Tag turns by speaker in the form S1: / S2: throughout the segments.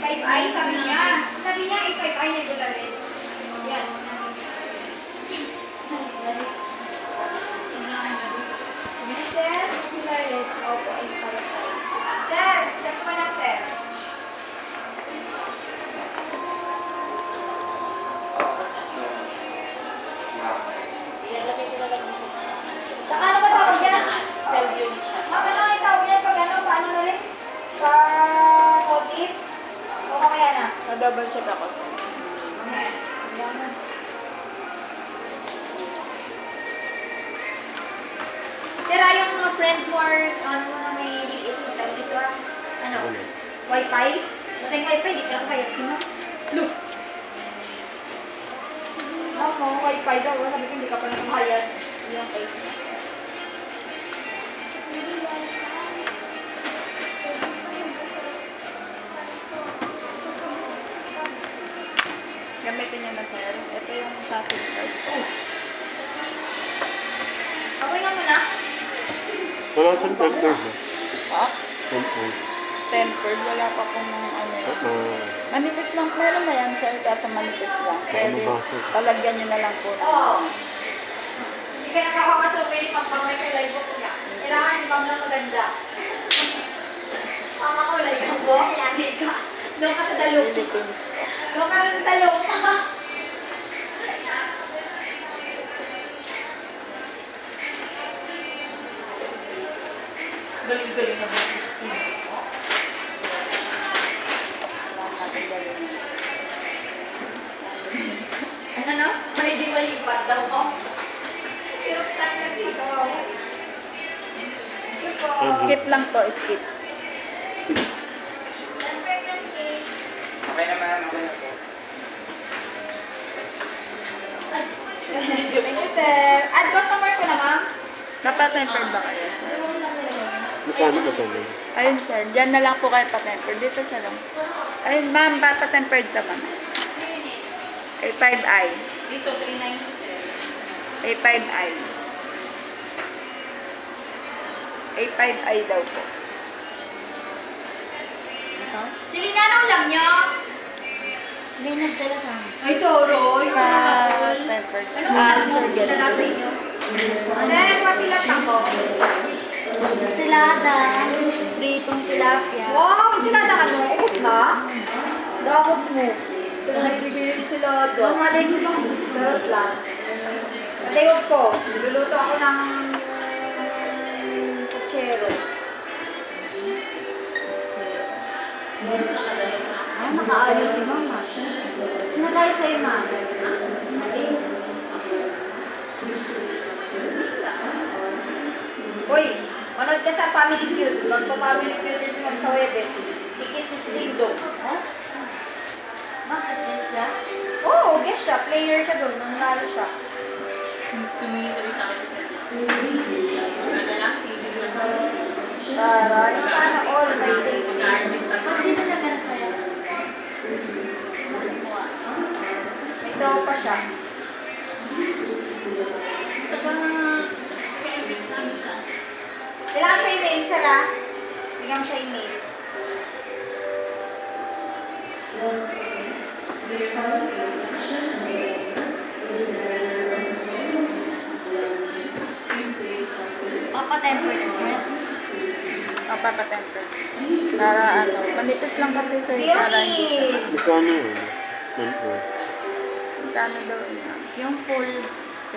S1: A5i, sabi niya. Sabi niya, A5i regular red. Yan. Mrs. regular red. Opo, A5i. Sir, check mo na, sir. Saka ano ba tawag yan?
S2: Self-unit siya.
S1: Mama, ano ang tawag yan? Pag ano, paano na rin? Pa-motif? O kaya na?
S2: Na-double check ako.
S1: Sira yung mga friend mo or ano na may liis mo tayo dito ah. Ano? Wi-Fi? Matay Wi-Fi, di ka kaya sino? Look! Ako, Wi-Fi daw. Sabi ko hindi ka pa nakakayat. Yung face mo.
S2: Gamitin niyo na, sir. Ito yung sa SIM card.
S1: Okay na muna?
S3: Wala siyang temper ba?
S2: Ha?
S3: Temper.
S2: Tempered. Wala pa pong ano yan. Manipis lang. Meron na yan, sir. Kaso manipis lang. Pwede.
S3: Mabasag.
S2: Palagyan niyo na lang po.
S1: Oo. Hindi ka nakakapasok. Pwede pang pamay ka live book na. Kailangan ibang lang maganda. Ang ako live book ko. Kaya ka. Doon ka sa dalong.
S2: Philippines ko.
S1: Doon ka sa dalong. Galing-galing na business ko.
S2: Lang natin gawin.
S1: Ano no? Malipat daw ko. Pero tayo kasi ito.
S2: Skip lang po, skip.
S4: Okay naman, okay na po.
S1: Thank you, sir. Add customer ko na, ma'am.
S2: Napa-tempered ba kayo, sir?
S3: Mukha ka talaga.
S2: Ayun, sir. Diyan na lang po kayo pa-tempered. Dito sa lang. Ayun, ma'am. Pa-tempered naman. A5i.
S1: Dito, 390, sir.
S2: A5i. A5i daw po.
S1: Nilinanaw lang niyo.
S5: May nagdala sa amin.
S1: Ay, toro.
S2: Pa-tempered. Sir, guess
S1: Sir, mapilat ako.
S5: Silada, pritong tilapia.
S1: Wow, sinada ka no? Ubus na? Dakot mo. Nagbibili sila doon. Malay ko bang garot lang. Matayog ko. Luluto ako ng kutsero.
S5: Ay, nakaayos si mama. Sino tayo sa'yo, ma?
S1: Uy, manood ka sa Family Feud. Magpa-Family Feud din si sa webe. Ikis ni Lindo.
S5: Bakit yan siya?
S1: Oo, guess siya. Player siya doon. Nanalo siya. Taray, sana all by day.
S5: Ba't sino nagano sa'yo?
S1: May tropa siya. Kailangan pa email, sir, ha? Bigyan mo siya email.
S5: Papa-temper na siya.
S2: Pa-tempered. Para ano. Manipis lang kasi ito eh. Para hindi siya.
S1: Mayonnaise!
S3: Magkano yun? Temper.
S2: Magkano daw yun?
S5: Yung full,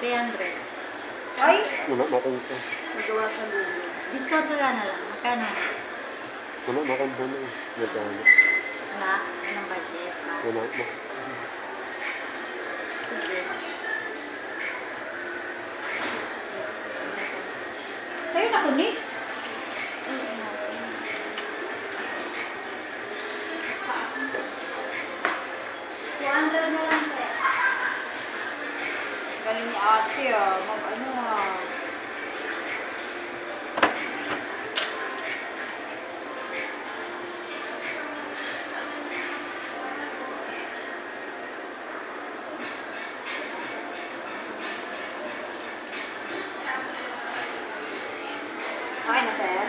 S5: 300.
S1: Ay,
S3: Wala makang pa.
S2: Magawa sa lulo.
S5: Discount na lang. Magkano?
S3: Wala makang pa na. Magkano?
S5: Wala. Anong budget?
S3: Wala ma.
S2: Sige.
S1: sa'yo na kunis.
S5: na lang sir.
S1: Galing ni ate, ah. Ano, ah. Okay na, sir?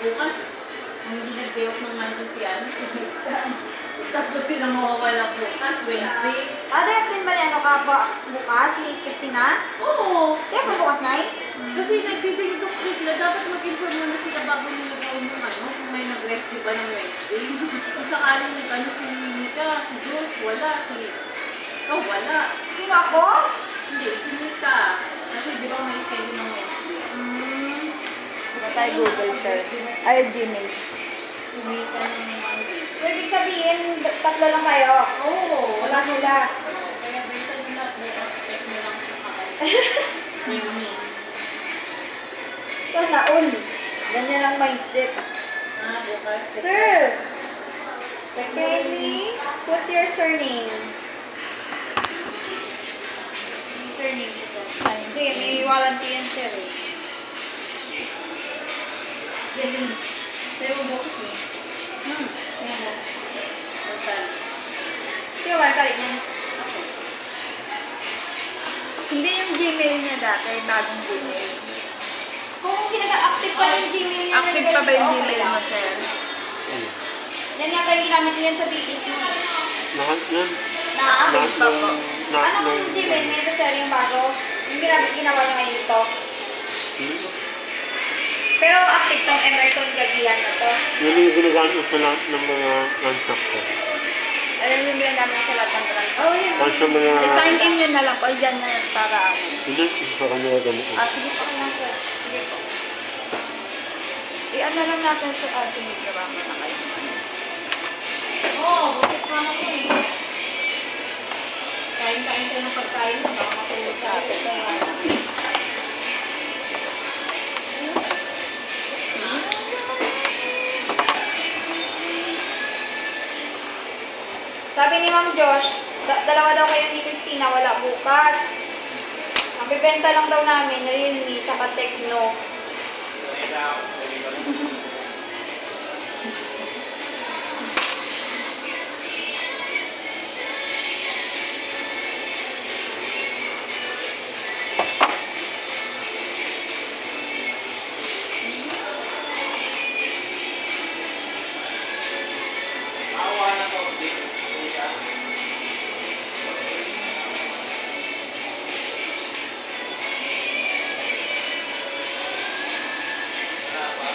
S5: bukas, hindi nag-payoff ng monthly fee, ano? Tapos sila mawawala bukas, Wednesday.
S1: Dahil din ba ano ka ba bukas ni Christina?
S5: Oo!
S1: Kaya ba bukas na
S5: Kasi nag-design sila, dapat mag-inform muna sila bago nila gawin yung ano, kung may nag-rescue ba ng Wednesday. Kung sakaling ano si Mika, si Jules, wala, ikaw wala.
S1: Sino ako?
S5: Hindi, si Mika. Kasi di ba may schedule ng Wednesday?
S2: Diba tayo Google search? Ay, Gmail.
S5: Si Mika ng Monday.
S1: So, ibig sabihin, tatlo lang kayo.
S5: Oo!
S1: Wala sila.
S5: Kaya basta nila, check mo lang sa kakay. Training.
S1: Sana all. Ganyan ang mindset.
S5: Bukas.
S1: Sir! Kelly, put your surname. Surname ko, sir. Kasi may warranty yan, sir.
S5: Galing. Pero bukas eh. Ayan mo. Total.
S1: Sino warranty niyan?
S2: Hindi yung Gmail niya dati, bagong Gmail.
S1: Kung active pa yung Gmail niya.
S2: Active pa ba yung Gmail mo, sir?
S3: Ano?
S1: Yan nga tayo ginamit niyan sa BTC.
S3: Lahat yan.
S1: Na-active
S3: Lahat
S1: pa
S3: ng...
S1: po.
S3: Lahat
S1: Ano
S3: ng...
S1: yung Gmail niya? Ito, sir, yung bago. Yung ginawa niya ngayon ito.
S3: Hmm?
S1: Pero active tong Emerson Gagian na to.
S3: Yun yung ginagamit ko sa lahat ng mga transaction.
S2: Alam niyo yung namin sa lahat ng transaction.
S1: Oh, yun.
S3: Kahit sa mga...
S2: Sign in nyo na lang, dyan na yan para ano.
S3: Hindi, sa kanila ganito.
S2: Sige po lang, sir. Sige po. I-ano lang natin sa sunod na mama na kayo.
S5: Oo, bukas pa ako eh. Kain-kain ka ng pagkain, baka matulog ka.
S1: Sabi ni Ma'am Josh, dalawa daw kayo ni Christina, wala bukas. Ang bibenta lang daw namin, Realme, tsaka Tecno.
S4: Awa na po, din. Isa. Apa?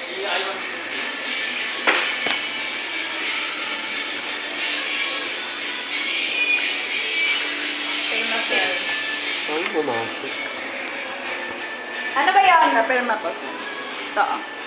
S4: Iya, ayun.
S2: Pirma, sir.
S3: Ay, mamasok.
S1: Ano ba yun?
S2: Pirma po, sir. Ito, oh.